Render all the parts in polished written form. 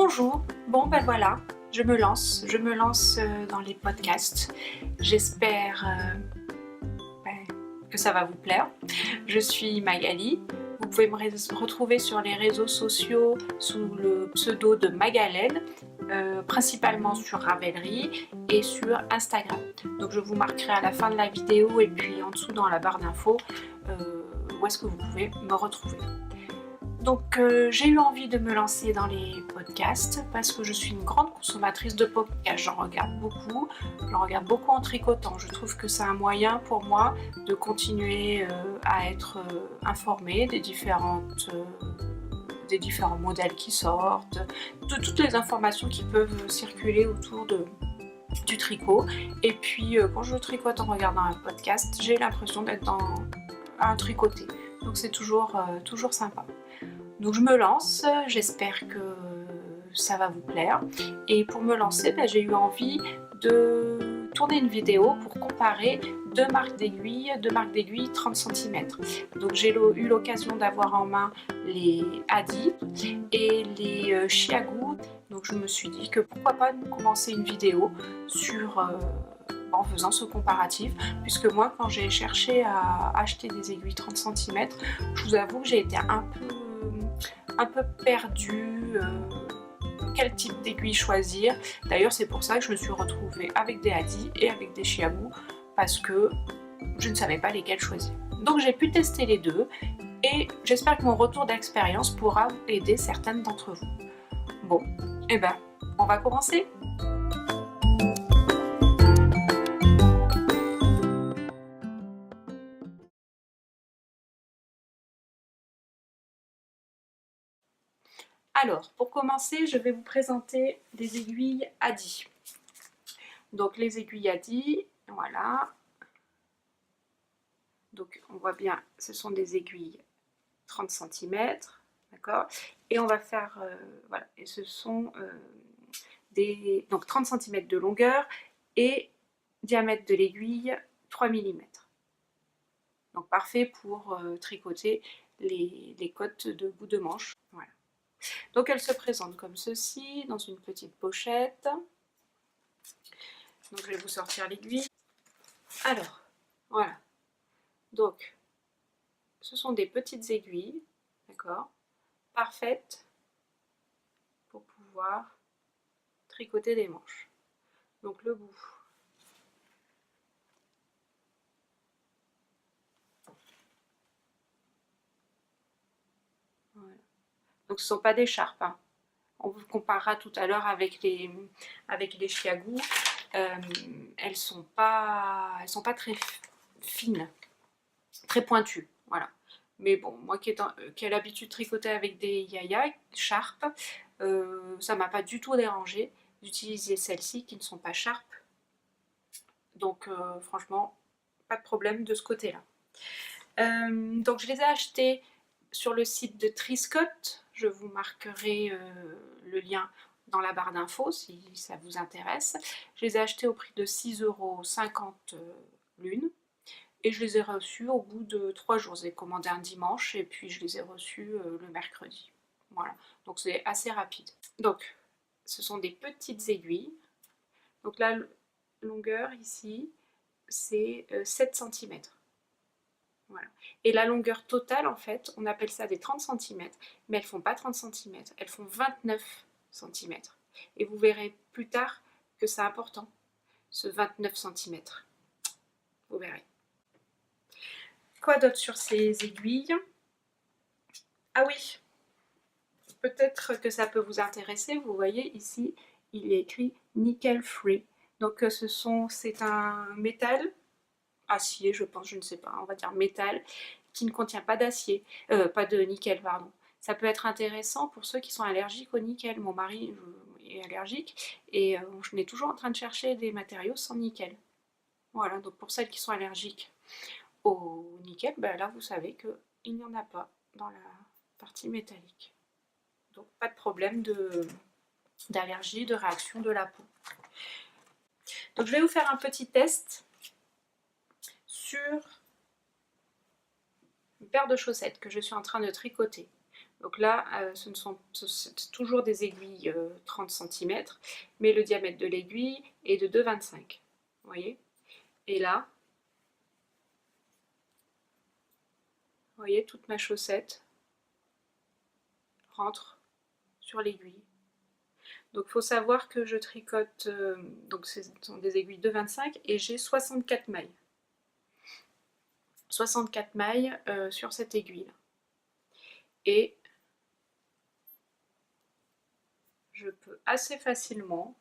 Bonjour, bon ben voilà, je me lance dans les podcasts. J'espère que ça va vous plaire. Je suis Magali, vous pouvez me retrouver sur les réseaux sociaux sous le pseudo de Magalène, principalement sur Ravelry et sur Instagram. Donc je vous marquerai à la fin de la vidéo et puis en dessous dans la barre d'infos où est-ce que vous pouvez me retrouver. Donc j'ai eu envie de me lancer dans les podcasts parce que je suis une grande consommatrice de podcasts. J'en regarde beaucoup en tricotant. Je trouve que c'est un moyen pour moi de continuer à être informée des différents modèles qui sortent, de toutes les informations qui peuvent circuler autour du tricot. Et puis quand je tricote en regardant un podcast, j'ai l'impression d'être dans un tricoté. Donc c'est toujours sympa. Donc je me lance, j'espère que ça va vous plaire. Et pour me lancer, j'ai eu envie de tourner une vidéo pour comparer deux marques d'aiguilles 30 cm. Donc j'ai eu l'occasion d'avoir en main les Adi et les Chiagu. Donc je me suis dit que pourquoi pas commencer une vidéo en faisant ce comparatif, puisque moi quand j'ai cherché à acheter des aiguilles 30 cm, je vous avoue que j'ai été un peu perdue, quel type d'aiguille choisir. D'ailleurs c'est pour ça que je me suis retrouvée avec des Adi et avec des Chiagu, parce que je ne savais pas lesquels choisir. Donc j'ai pu tester les deux et j'espère que mon retour d'expérience pourra aider certaines d'entre vous. Bon, et on va commencer. Alors, pour commencer, je vais vous présenter les aiguilles Adi. Donc, les aiguilles Adi, voilà. Donc, on voit bien, ce sont des aiguilles 30 cm, d'accord. Et on va faire, voilà, et ce sont donc 30 cm de longueur et diamètre de l'aiguille 3 mm. Donc, parfait pour tricoter les côtes de bout de manche, voilà. Donc elle se présente comme ceci, dans une petite pochette. Donc je vais vous sortir l'aiguille. Alors, voilà. Donc, ce sont des petites aiguilles, d'accord, parfaites pour pouvoir tricoter des manches. Donc le bout. Voilà. Donc ce ne sont pas des charpes, hein. On vous comparera tout à l'heure avec les Chiagu. Elles sont pas très fines, très pointues, voilà. Mais bon, moi qui ai l'habitude de tricoter avec des yaya, charpes, ça m'a pas du tout dérangé d'utiliser celles-ci qui ne sont pas charpes. Donc franchement, pas de problème de ce côté-là. Donc je les ai achetées sur le site de Triscott. Je vous marquerai le lien dans la barre d'infos si ça vous intéresse. Je les ai achetées au prix de 6,50 € l'une. Et je les ai reçues au bout de 3 jours. J'ai commandé un dimanche et puis je les ai reçues le mercredi. Voilà, donc c'est assez rapide. Donc, ce sont des petites aiguilles. Donc la longueur ici, c'est 7 cm. Voilà. Et la longueur totale, en fait, on appelle ça des 30 cm, mais elles ne font pas 30 cm, elles font 29 cm. Et vous verrez plus tard que c'est important, ce 29 cm. Vous verrez. Quoi d'autre sur ces aiguilles? Ah oui, peut-être que ça peut vous intéresser. Vous voyez ici, il est écrit nickel free. Donc c'est un métal, acier je pense, je ne sais pas, on va dire métal, qui ne contient pas d'acier, pas de nickel, pardon. Ça peut être intéressant pour ceux qui sont allergiques au nickel. Mon mari est allergique et je suis toujours en train de chercher des matériaux sans nickel. Voilà, donc pour celles qui sont allergiques au nickel, là vous savez qu'il n'y en a pas dans la partie métallique. Donc pas de problème d'allergie, de réaction de la peau. Donc je vais vous faire un petit test sur une paire de chaussettes que je suis en train de tricoter. Donc là, c'est toujours des aiguilles 30 cm, mais le diamètre de l'aiguille est de 2,25. Vous voyez? Et là, vous voyez, toute ma chaussette rentre sur l'aiguille. Donc il faut savoir que je tricote, donc ce sont des aiguilles de 25 et j'ai 64 mailles. 64 mailles sur cette aiguille. Et je peux assez facilement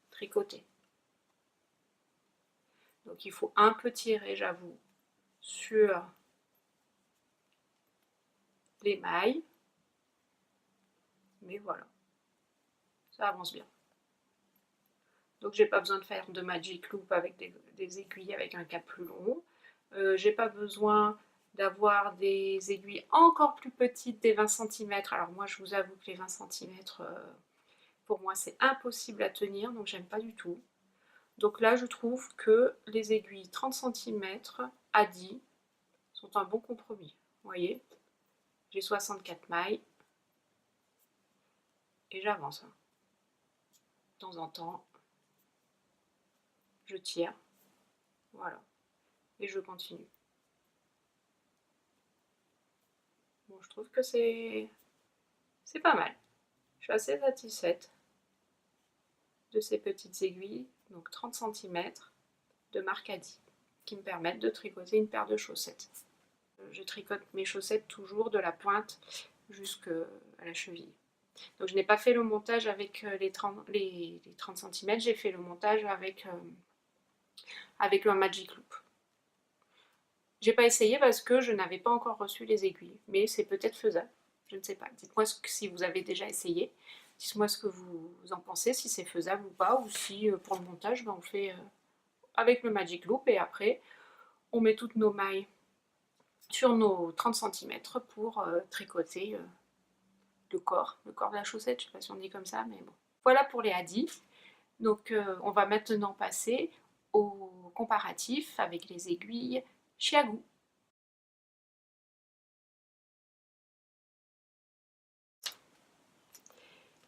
tricoter. Donc il faut un peu tirer, j'avoue, sur les mailles. Mais voilà, ça avance bien. Donc j'ai pas besoin de faire de magic loop avec des aiguilles avec un cap plus long. J'ai pas besoin d'avoir des aiguilles encore plus petites, des 20 cm. Alors moi je vous avoue que les 20 cm, pour moi c'est impossible à tenir, donc j'aime pas du tout. Donc là je trouve que les aiguilles 30 cm à 10 sont un bon compromis. Vous voyez, j'ai 64 mailles et j'avance. De temps en temps, je tire, voilà, et je continue. Bon, je trouve que c'est pas mal. Je suis assez satisfaite de ces petites aiguilles, donc 30 cm de marque Adi, qui me permettent de tricoter une paire de chaussettes. Je tricote mes chaussettes toujours de la pointe jusqu'à la cheville. Donc je n'ai pas fait le montage avec les 30 cm, j'ai fait le montage avec le Magic Loop. J'ai pas essayé parce que je n'avais pas encore reçu les aiguilles, mais c'est peut-être faisable, je ne sais pas. Dites-moi si vous avez déjà essayé, dites-moi ce que vous en pensez, si c'est faisable ou pas, ou si pour le montage on fait avec le Magic Loop et après on met toutes nos mailles sur nos 30 cm pour tricoter le corps de la chaussette, je ne sais pas si on dit comme ça, mais bon. Voilà pour les Adi. Donc on va maintenant passer au comparatif avec les aiguilles Chiagu.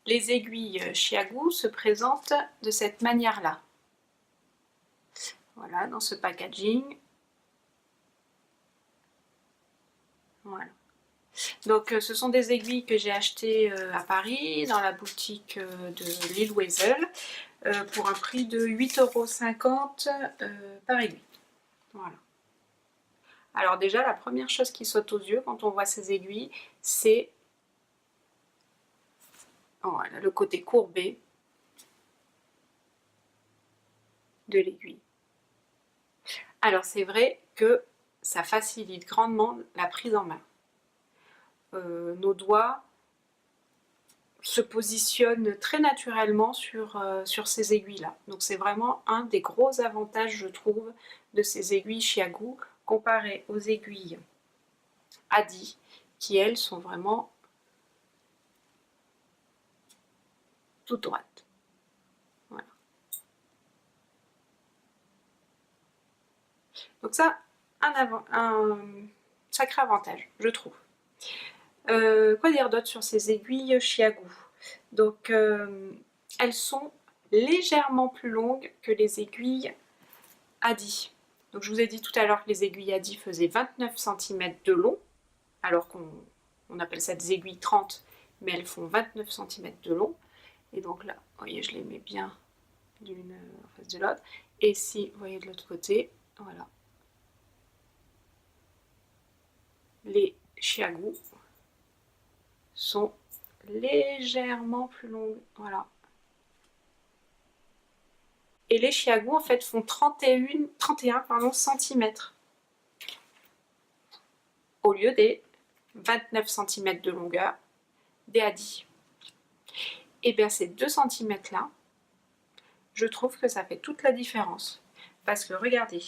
Les aiguilles Chiagu se présentent de cette manière-là. Voilà, dans ce packaging. Voilà. Donc ce sont des aiguilles que j'ai achetées à Paris, dans la boutique de Lille Weasel, pour un prix de 8,50 € par aiguille. Voilà. Alors déjà, la première chose qui saute aux yeux quand on voit ces aiguilles, c'est voilà, le côté courbé de l'aiguille. Alors c'est vrai que ça facilite grandement la prise en main. Nos doigts se positionnent très naturellement sur ces aiguilles-là. Donc c'est vraiment un des gros avantages, je trouve, de ces aiguilles Chiagu comparées aux aiguilles Adi, qui elles sont vraiment toutes droites. Voilà. Donc ça, un sacré avantage, je trouve. Quoi dire d'autre sur ces aiguilles Chiagu? Donc elles sont légèrement plus longues que les aiguilles Adi. Donc je vous ai dit tout à l'heure que les aiguilles Adi faisaient 29 cm de long, alors qu'on appelle ça des aiguilles 30, mais elles font 29 cm de long. Et donc là, vous voyez, je les mets bien l'une en face de l'autre. Et si vous voyez de l'autre côté, voilà, les Chiagu sont légèrement plus longues, voilà. Et les Chiagu en fait font 31 cm au lieu des 29 cm de longueur des Adi. Et bien ces 2 cm là, je trouve que ça fait toute la différence. Parce que regardez,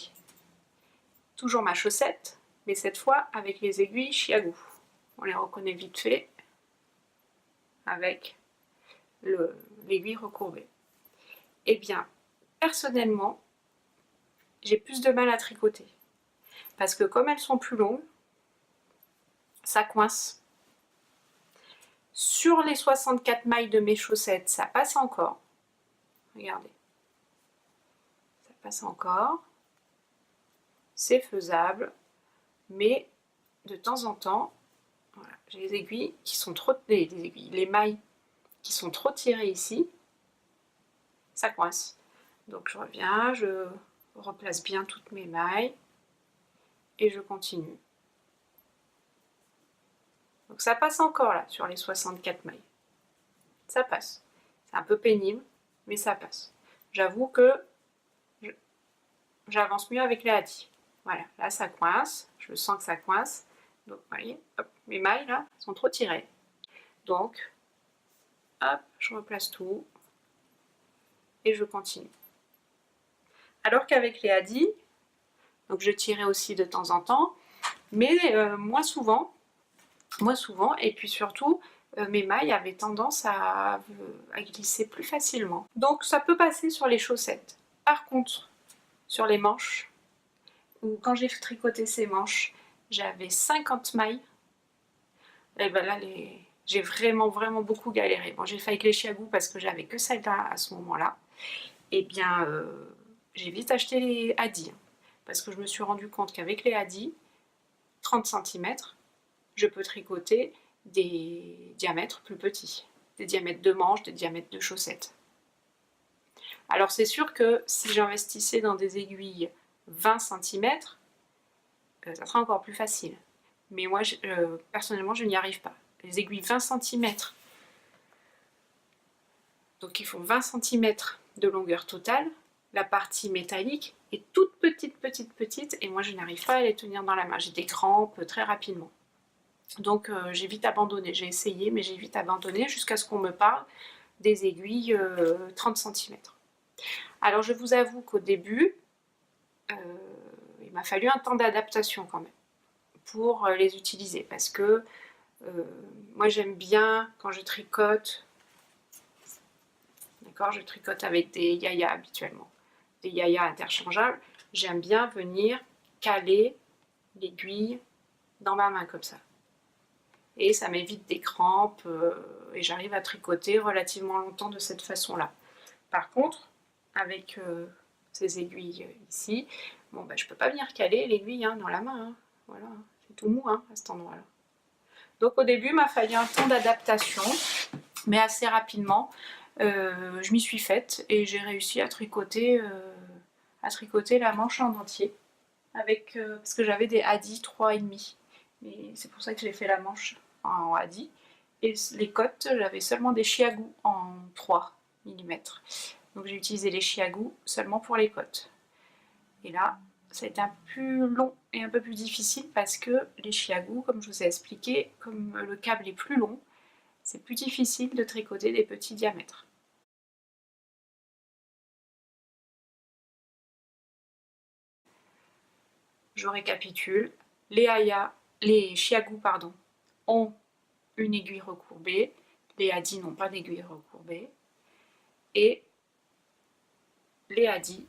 toujours ma chaussette, mais cette fois avec les aiguilles Chiagu. On les reconnaît vite fait avec l'aiguille recourbée. Et bien, personnellement, j'ai plus de mal à tricoter. Parce que comme elles sont plus longues, ça coince. Sur les 64 mailles de mes chaussettes, ça passe encore. Regardez. Ça passe encore. C'est faisable. Mais de temps en temps, voilà, j'ai les aiguilles qui sont trop... les mailles qui sont trop tirées ici. Ça coince. Donc je reviens, je replace bien toutes mes mailles. Et je continue. Donc ça passe encore là, sur les 64 mailles. Ça passe. C'est un peu pénible, mais ça passe. J'avoue que j'avance mieux avec les hadis. Voilà, là ça coince, je sens que ça coince. Donc vous voyez, hop, mes mailles là sont trop tirées. Donc, hop, je replace tout. Et je continue. Alors qu'avec les hadis, donc je tirais aussi de temps en temps, mais moins souvent, et puis surtout, mes mailles avaient tendance à glisser plus facilement. Donc ça peut passer sur les chaussettes. Par contre, sur les manches, ou quand j'ai tricoté ces manches, j'avais 50 mailles, et ben là, j'ai vraiment beaucoup galéré. Bon, j'ai fait avec les chiagous parce que j'avais que celle-là à ce moment-là. Et bien, j'ai vite acheté les hadis, parce que je me suis rendu compte qu'avec les hadis, 30 cm, je peux tricoter des diamètres plus petits, des diamètres de manches, des diamètres de chaussettes. Alors c'est sûr que si j'investissais dans des aiguilles 20 cm, ça sera encore plus facile. Mais moi, personnellement, je n'y arrive pas. Les aiguilles 20 cm, donc il faut 20 cm de longueur totale, la partie métallique est toute petite, et moi je n'arrive pas à les tenir dans la main. J'ai des crampes très rapidement. Donc j'ai vite abandonné, j'ai essayé mais j'ai vite abandonné jusqu'à ce qu'on me parle des aiguilles 30 cm. Alors je vous avoue qu'au début, il m'a fallu un temps d'adaptation quand même pour les utiliser, parce que moi j'aime bien quand je tricote, d'accord, je tricote avec des yayas habituellement, des yayas interchangeables, j'aime bien venir caler l'aiguille dans ma main comme ça. Et ça m'évite des crampes et j'arrive à tricoter relativement longtemps de cette façon-là. Par contre, avec ces aiguilles ici, bon, bah, je ne peux pas venir caler l'aiguille dans la main. Voilà, c'est tout mou à cet endroit-là. Donc au début, il m'a fallu un temps d'adaptation, mais assez rapidement, je m'y suis faite et j'ai réussi à tricoter la manche en entier, parce que j'avais des hadis 3,5. Et c'est pour ça que j'ai fait la manche en hadis. Et les côtes, j'avais seulement des chiagous en 3 mm. Donc j'ai utilisé les chiagous seulement pour les côtes. Et là, ça a été un peu plus long et un peu plus difficile parce que les chiagous, comme je vous ai expliqué, comme le câble est plus long, c'est plus difficile de tricoter des petits diamètres. Je récapitule. Les chiagous ont une aiguille recourbée, les hadis n'ont pas d'aiguille recourbée, et les hadis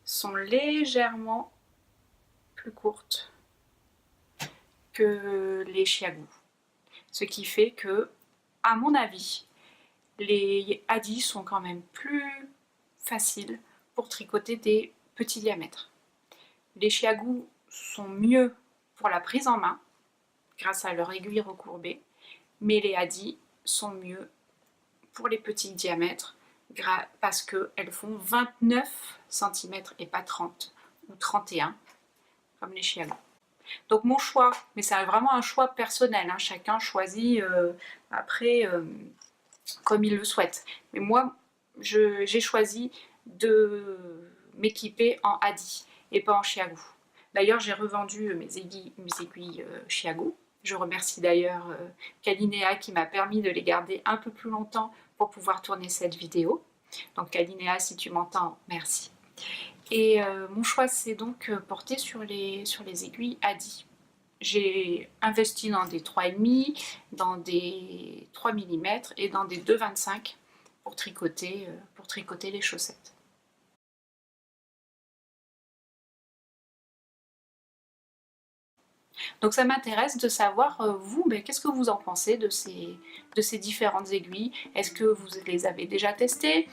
sont légèrement plus courtes que les chiagous. Ce qui fait que, à mon avis, les hadis sont quand même plus faciles pour tricoter des petits diamètres. Les chiagous sont mieux pour la prise en main, grâce à leur aiguille recourbée, mais les hadis sont mieux pour les petits diamètres, parce qu'elles font 29 cm et pas 30 ou 31, comme les chiagous. Donc mon choix, mais c'est vraiment un choix personnel, chacun choisit après comme il le souhaite. Mais moi, j'ai choisi de m'équiper en hadis et pas en chiagous. D'ailleurs, j'ai revendu mes aiguilles chiagous. Je remercie d'ailleurs Kalinéa qui m'a permis de les garder un peu plus longtemps pour pouvoir tourner cette vidéo. Donc Kalinéa, si tu m'entends, merci. Et mon choix s'est donc porté sur les aiguilles hadis. J'ai investi dans des 3,5, dans des 3 mm et dans des 2,25 pour tricoter les chaussettes. Donc ça m'intéresse de savoir, vous, qu'est-ce que vous en pensez de ces différentes aiguilles? Est-ce que vous les avez déjà testées?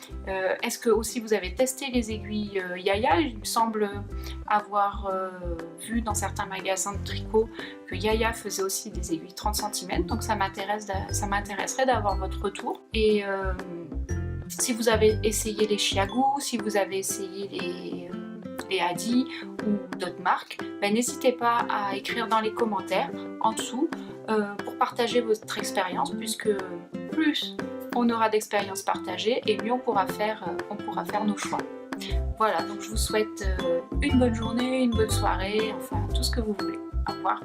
Est-ce que aussi vous avez testé les aiguilles Yaya? Il me semble avoir vu dans certains magasins de tricot que Yaya faisait aussi des aiguilles 30 cm, donc ça m'intéresserait d'avoir votre retour. Et si vous avez essayé les Chiagu, si vous avez essayé les Hadi ou d'autres marques, n'hésitez pas à écrire dans les commentaires en dessous pour partager votre expérience, puisque plus on aura d'expériences partagées et mieux on pourra faire nos choix. Voilà, donc je vous souhaite une bonne journée, une bonne soirée, enfin tout ce que vous voulez. Au revoir.